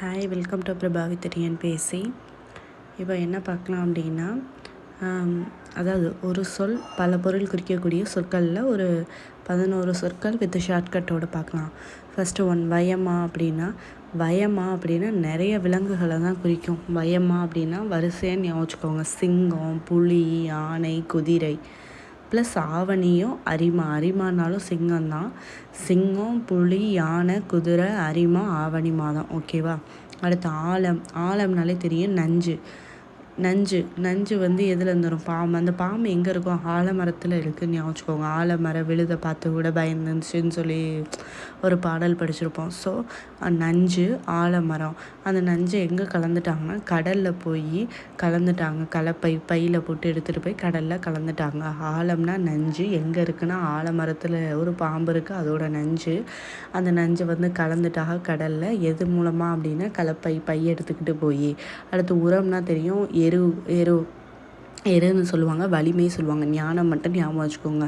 Hi, welcome to Prabhavith TNPSC. இப்போ என்ன பார்க்கலாம் அப்படின்னா, அதாவது ஒரு சொல் பல பொருள் குறிக்கக்கூடிய சொற்களில் ஒரு 11 சொற்கள் வித் ஷார்ட்கட்டோடு பார்க்கலாம். ஃபஸ்ட்டு வயமா அப்படின்னா நிறைய விலங்குகளை தான் குறிக்கும். வயமா அப்படின்னா வரிசையாக ஞாபகம் வச்சுக்கோங்க. சிங்கம், புலி, யானை, குதிரை ப்ளஸ் ஆவணியும் அரிமானாலும் சிங்கம்தான். சிங்கம், புலி, யானை, குதிரை, அரிமா, ஆவணி மாதம். ஓகேவா? அடுத்து ஆலம்னாலே தெரியும். நஞ்சு வந்து எதில் இருந்துடும்? பாம்பு. அந்த பாம்பு எங்கே இருக்கும்? ஆலமரத்தில் இருக்குதுன்னு ஞாபகம் வச்சுக்கோங்க. ஆலமர விழுதை பார்த்து கூட பயந்துச்சுன்னு சொல்லி ஒரு பாடல் படிச்சிருப்போம். ஸோ நஞ்சு, ஆலமரம். அந்த நஞ்சை எங்கே கலந்துட்டாங்கன்னா கடலில் போய் கலந்துட்டாங்க. பையில் போட்டு எடுத்துகிட்டு போய் கடலில் கலந்துட்டாங்க. ஆலம்னா நஞ்சு எங்கே இருக்குன்னா ஆலமரத்தில் ஒரு பாம்பு இருக்குது, அதோட நஞ்சு. அந்த நஞ்சை வந்து கலந்துட்டாக கடலில். எது மூலமாக அப்படின்னா பை எடுத்துக்கிட்டு போய். அடுத்து உரம்னா தெரியும். எருன்னு சொல்லுவாங்க, வலிமை சொல்லுவாங்க. ஞானம் மட்டும் ஞாபகம் வச்சுக்கோங்க.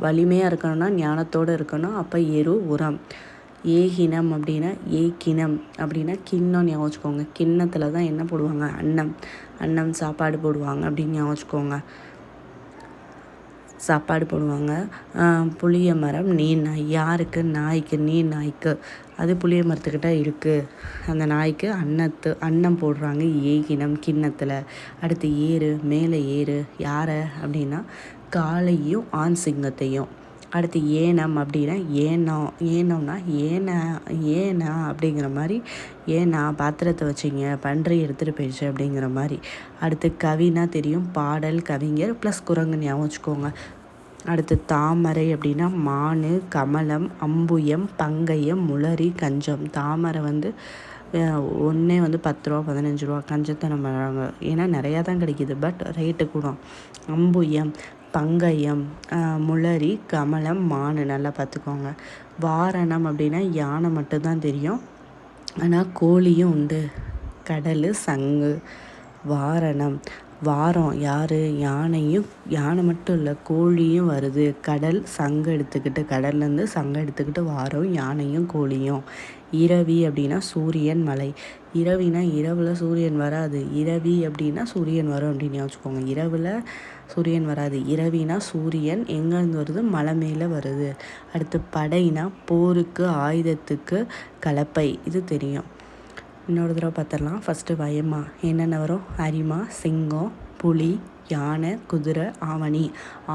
வலிமையாக இருக்கணும்னா ஞானத்தோடு இருக்கணும். அப்போ உரம். ஏகினம் அப்படின்னா கிண்ணம் ஞாபகம் வச்சுக்கோங்க. கிண்ணத்தில் தான் என்ன போடுவாங்க? அன்னம் சாப்பாடு போடுவாங்க அப்படின்னு ஞாபகம் வச்சுக்கோங்க. சாப்பாடு போடுவாங்க. புளிய மரம், நீர் நாய். யாருக்கு? நாய்க்கு. நீர் நாய்க்கு. அது புளிய மரத்துக்கிட்ட இருக்குது. அந்த நாய்க்கு அன்னம் போடுறாங்க. ஏகினம் கிண்ணத்தில். அடுத்து மேலே யாரை அப்படின்னா காளையும் ஆண் சிங்கத்தையும். அடுத்து ஏனம் அப்படின்னா ஏனம்னா ஏனா அப்படிங்கிற மாதிரி. ஏன்னா பாத்திரத்தை வச்சிங்க, பன்றி எடுத்துகிட்டு போயிடுச்சு அப்படிங்கிற மாதிரி. அடுத்து கவினா தெரியும். பாடல், கவிஞர் ப்ளஸ் குரங்கு ஞாபகம் வச்சுக்கோங்க. அடுத்து தாமரை அப்படின்னா மானு, கமலம், அம்புயம், பங்கயம், முளரி, கஞ்சம். தாமரை வந்து ஒன்றே வந்து 10 ரூபா 15 ரூபா கஞ்சத்தை நம்ம ஏன்னா நிறையா தான் கிடைக்கிது, பட் ரேட்டு கூட. அம்புயம், பங்கயம், முளரி, கமலம், மானு. நல்லா பார்த்துக்கோங்க. வாரணம் அப்படின்னா யானை மட்டும்தான் தெரியும், ஆனால் கோழியும் உண்டு. கடல், சங்கு. வாரம் யார்? யானை மட்டும் இல்லை, கோழியும் வருது. கடல் சங்கு எடுத்துக்கிட்டு, கடல்லேருந்து சங்கு எடுத்துக்கிட்டு வாரம் யானையும் கோழியும். இரவி அப்படின்னா சூரியன், மலை. இரவினா இரவில் சூரியன் வராது. இரவி அப்படின்னா சூரியன் வரும் அப்படின்னு வச்சுக்கோங்க. இரவில் சூரியன் வராது. இரவினா சூரியன் எங்கேருந்து வருது? மலை மேலே வருது. அடுத்து படைனா போருக்கு, ஆயுதத்துக்கு கலப்பை. இது தெரியும். இன்னொரு தடவை பார்த்துடலாம். ஃபஸ்ட்டு வயமா என்னென்ன வரும்? அரிமா, சிங்கம், புலி, யானை, குதிரை, ஆவணி.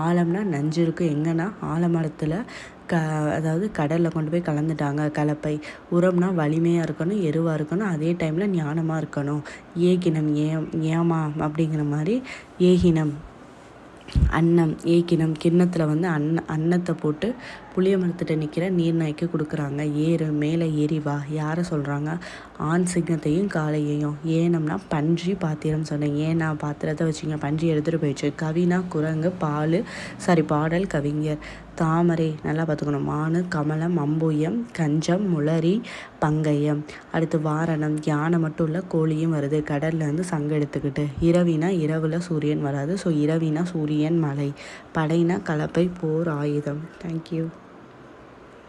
ஆலம்னா நஞ்சு இருக்குது. எங்கன்னா ஆலமரத்தில் அதாவது கடலில் கொண்டு போய் கலந்துட்டாங்க. கலப்பை. உரம்னா வலிமையாக இருக்கணும், எருவாக இருக்கணும், அதே டைமில் ஞானமாக இருக்கணும். ஏகினம் ஏமா அப்படிங்கிற மாதிரி. ஏகினம் ஏகினம் கிண்ணத்தில் வந்து அன்னத்தை போட்டு புளிய மரத்துட்டு நிற்கிற நீர்நாய்க்கு கொடுக்குறாங்க. மேலே வா. யாரை சொல்கிறாங்க? ஆண் சிங்கத்தையும் காளையையும். ஏனம்னா பன்றி, பாத்திரம் சொன்னேன். ஏன்னா பாத்திரத்தை வச்சிங்க, பன்றி எடுத்துகிட்டு போயிடுச்சு. கவினா குரங்கு, பாடல், கவிஞர். தாமரை நல்லா பார்த்துக்கணும். மானு, கமலம், அம்புயம், கஞ்சம், முளரி, பங்கயம். அடுத்து வாரணம் யானை மட்டும் இல்லை, கோழியும் வருது. கடலில் வந்து சங்கு எடுத்துக்கிட்டு. இரவினா இரவில் சூரியன் வராது. ஸோ இரவினா சூரியன், மலை. படைனா கலப்பை, போர், ஆயுதம். தேங்க்யூ.